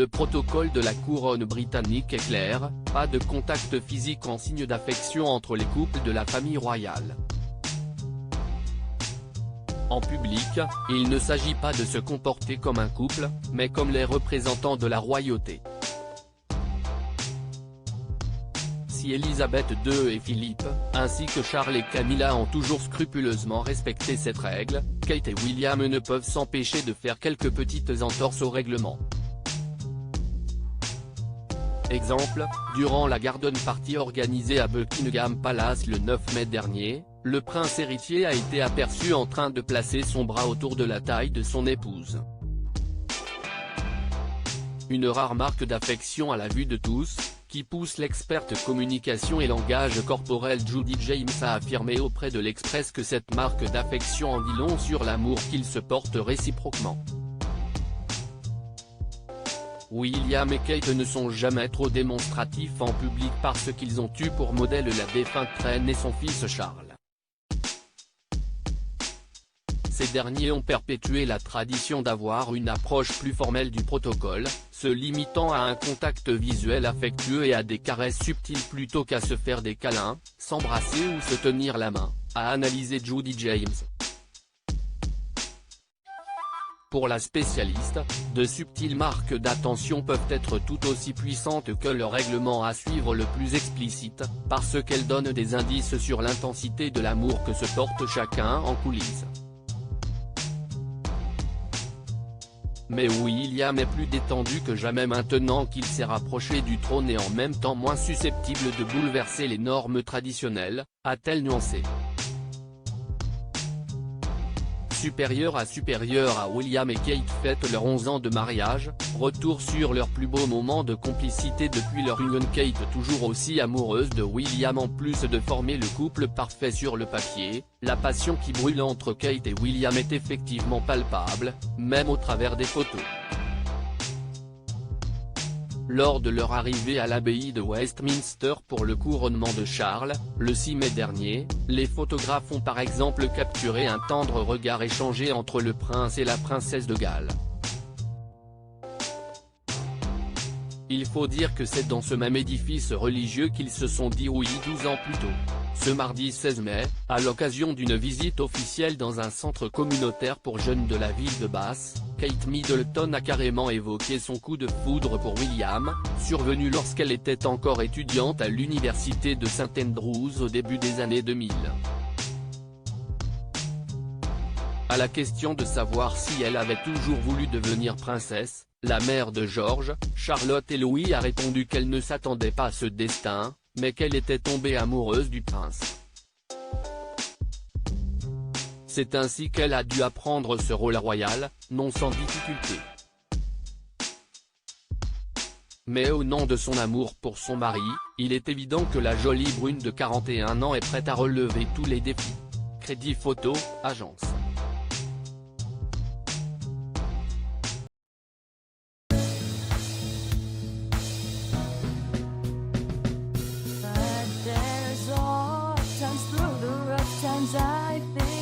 Le protocole de la couronne britannique est clair, pas de contact physique en signe d'affection entre les couples de la famille royale. En public, il ne s'agit pas de se comporter comme un couple, mais comme les représentants de la royauté. Si Elisabeth II et Philippe, ainsi que Charles et Camilla ont toujours scrupuleusement respecté cette règle, Kate et William ne peuvent s'empêcher de faire quelques petites entorses au règlement. Exemple, durant la garden party organisée à Buckingham Palace le 9 mai dernier, le prince héritier a été aperçu en train de placer son bras autour de la taille de son épouse. Une rare marque d'affection à la vue de tous, qui pousse l'experte communication et langage corporel Judi James à affirmer auprès de l'Express que cette marque d'affection en dit long sur l'amour qu'ils se portent réciproquement. William et Kate ne sont jamais trop démonstratifs en public parce qu'ils ont eu pour modèle la défunte reine et son fils Charles. Ces derniers ont perpétué la tradition d'avoir une approche plus formelle du protocole, se limitant à un contact visuel affectueux et à des caresses subtiles plutôt qu'à se faire des câlins, s'embrasser ou se tenir la main, a analysé Judi James. Pour la spécialiste, de subtiles marques d'attention peuvent être tout aussi puissantes que le règlement à suivre le plus explicite, parce qu'elles donnent des indices sur l'intensité de l'amour que se porte chacun en coulisses. Mais William est plus détendu que jamais maintenant qu'il s'est rapproché du trône et en même temps moins susceptible de bouleverser les normes traditionnelles, a-t-elle nuancé. Supérieur à William et Kate fêtent leurs 11 ans de mariage, retour sur leur plus beau moment de complicité depuis leur union. Kate toujours aussi amoureuse de William en plus de former le couple parfait sur le papier, la passion qui brûle entre Kate et William est effectivement palpable, même au travers des photos. Lors de leur arrivée à l'abbaye de Westminster pour le couronnement de Charles, le 6 mai dernier, les photographes ont par exemple capturé un tendre regard échangé entre le prince et la princesse de Galles. Il faut dire que c'est dans ce même édifice religieux qu'ils se sont dit oui 12 ans plus tôt. Ce mardi 16 mai, à l'occasion d'une visite officielle dans un centre communautaire pour jeunes de la ville de Bath, Kate Middleton a carrément évoqué son coup de foudre pour William, survenu lorsqu'elle était encore étudiante à l'université de St Andrews au début des années 2000. À la question de savoir si elle avait toujours voulu devenir princesse, la mère de George, Charlotte et Louis a répondu qu'elle ne s'attendait pas à ce destin, mais qu'elle était tombée amoureuse du prince. C'est ainsi qu'elle a dû apprendre ce rôle royal, non sans difficulté. Mais au nom de son amour pour son mari, il est évident que la jolie brune de 41 ans est prête à relever tous les défis. Crédit Photo, agence. But there's all times through the rough times I think